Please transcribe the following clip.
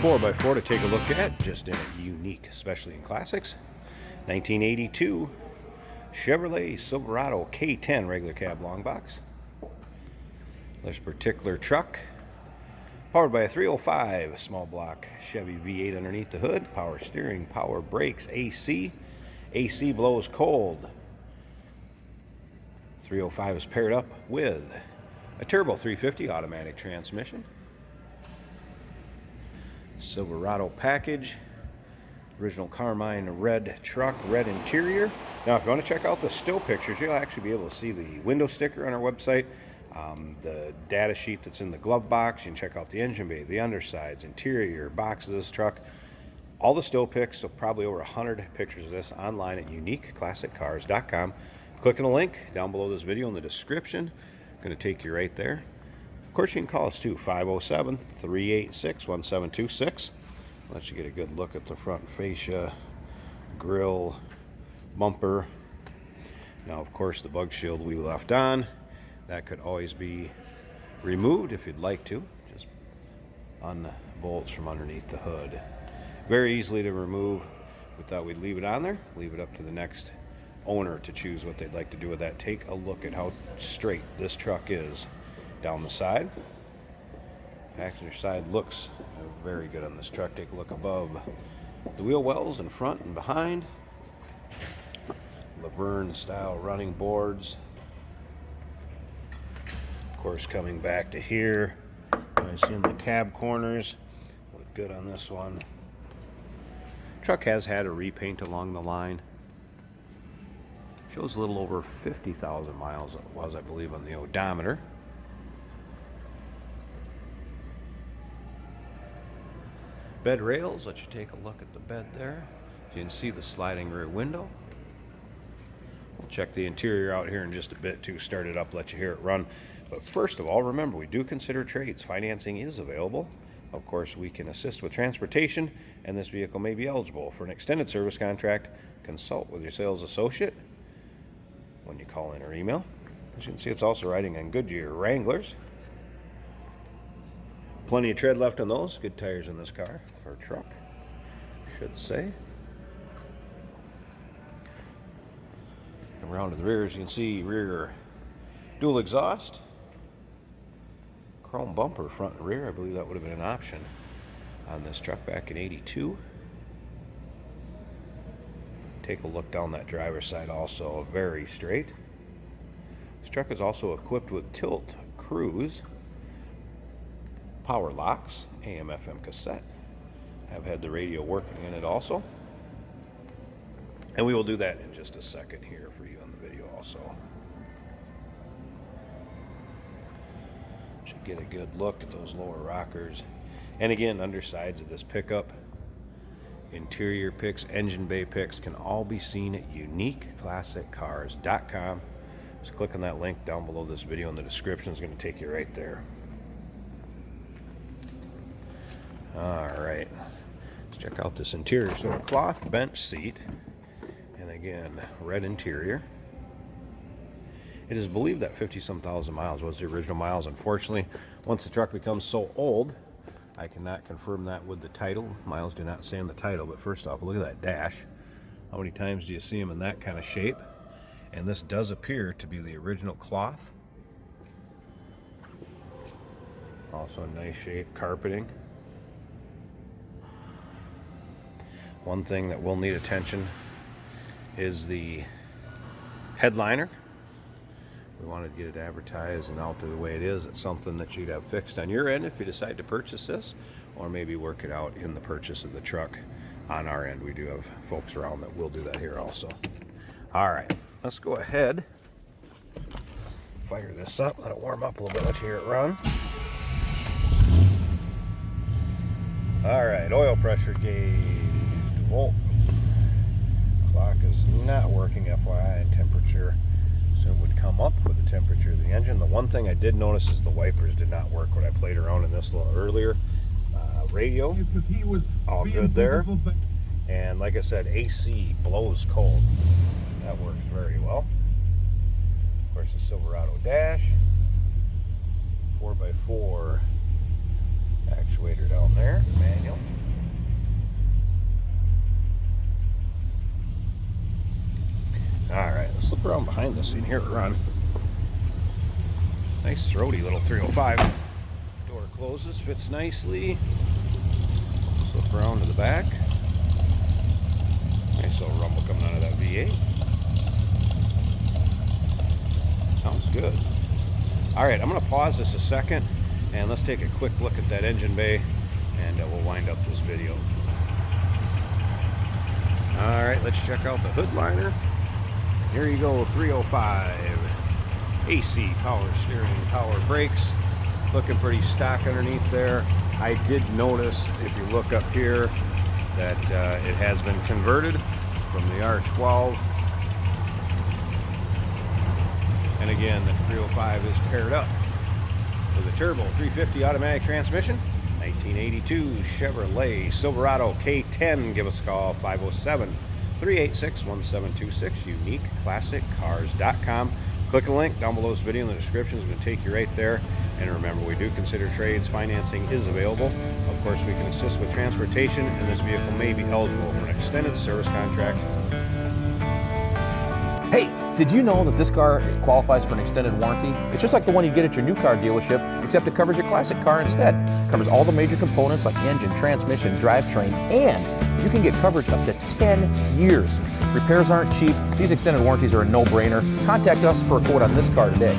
4x4 to take a look at, just in a unique, especially in classics. 1982 Chevrolet Silverado K10 regular cab long box. This particular truck, powered by a 305 small block Chevy V8 underneath the hood, power steering, power brakes, AC. AC blows cold. 305 is paired up with a turbo 350 automatic transmission. Silverado package, original Carmine red truck, red interior. Now if you want to check out the still pictures, you'll actually be able to see the window sticker on our website, the data sheet that's in the glove box. You can check out the engine bay, the undersides, interior, boxes of this truck, all the still pics, so probably over 100 pictures of this online at uniqueclassiccars.com. Click on the link down below this video in the description. Going to take you right there. Of course, you can call us too, 507-386-1726. Let you get a good look at the front fascia, grill, bumper. Now, of course, the bug shield we left on, that could always be removed if you'd like to. Just unbolts from underneath the hood. Very easily to remove. We thought we'd leave it on there, leave it up to the next owner to choose what they'd like to do with that. Take a look at how straight this truck is down the side. Passenger side looks very good on this truck. Take a look above the wheel wells in front and behind. Laverne style running boards. Of course, coming back to here, I see in the cab corners, look good on this one. Truck has had a repaint along the line. Shows a little over 50,000 miles it was, I believe, on the odometer. Bed rails, let you take a look at the bed there. You can see the sliding rear window. We'll check the interior out here in just a bit too, start it up, let you hear it run. But first of all, remember, we do consider trades. Financing is available. Of course, we can assist with transportation, and this vehicle may be eligible for an extended service contract. Consult with your sales associate when you call in or email. As you can see, it's also riding on Goodyear Wranglers. Plenty of tread left on those. Good tires in this car, or truck, should say. Around to the rear, as you can see, rear dual exhaust. Chrome bumper front and rear. I believe that would have been an option on this truck back in '82. Take a look down that driver's side also, very straight. This truck is also equipped with tilt cruise, power locks, AM FM cassette. Have had the radio working in it also. And we will do that in just a second here for you on the video also. Should get a good look at those lower rockers. And again, undersides of this pickup. Interior pics, engine bay pics can all be seen at uniqueclassiccars.com. Just click on that link down below this video in the description. It's going to take you right there. Alright, let's check out this interior. So a cloth bench seat, and again, red interior. It is believed that 50-some thousand miles was the original miles. Unfortunately, once the truck becomes so old, I cannot confirm that with the title. Miles do not say on the title, but first off, look at that dash. How many times do you see them in that kind of shape? And this does appear to be the original cloth. Also nice shape, carpeting. One thing that will need attention is the headliner. We wanted to get it advertised and out there the way it is. It's something that you'd have fixed on your end if you decide to purchase this, or maybe work it out in the purchase of the truck on our end. We do have folks around that will do that here also. All right, let's go ahead, fire this up, let it warm up a little bit, let's hear it run. All right, oil pressure gauge. Volt. Clock is not working, FYI, and temperature soon would come up with the temperature of the engine. The one thing I did notice is the wipers did not work when I played around in this a little earlier. Radio, all good there. And like I said, AC blows cold. That works very well. Of course, the Silverado dash, 4x4 actual actuator down there, manual. Alright, let's look around behind this scene here. Run. Nice throaty little 305. Door closes, fits nicely. Let's look around to the back. Nice little rumble coming out of that V8. Sounds good. Alright, I'm going to pause this a second and let's take a quick look at that engine bay and we'll wind up this video. Alright, let's check out the hood liner. Here you go, 305. AC, power steering, power brakes. Looking pretty stock underneath there. I did notice, if you look up here, that it has been converted from the R12. And again, the 305 is paired up with a turbo 350 automatic transmission. 1982 Chevrolet Silverado K10. Give us a call, 507-386-1726, uniqueclassiccars.com. Click a link down below this video in the description. It's going to take you right there. And remember, we do consider trades. Financing is available. Of course, we can assist with transportation, and this vehicle may be eligible for an extended service contract. Hey, did you know that this car qualifies for an extended warranty? It's just like the one you get at your new car dealership, except it covers your classic car instead. It covers all the major components like engine, transmission, drivetrain, and you can get coverage up to 10 years. Repairs aren't cheap. These extended warranties are a no-brainer. Contact us for a quote on this car today.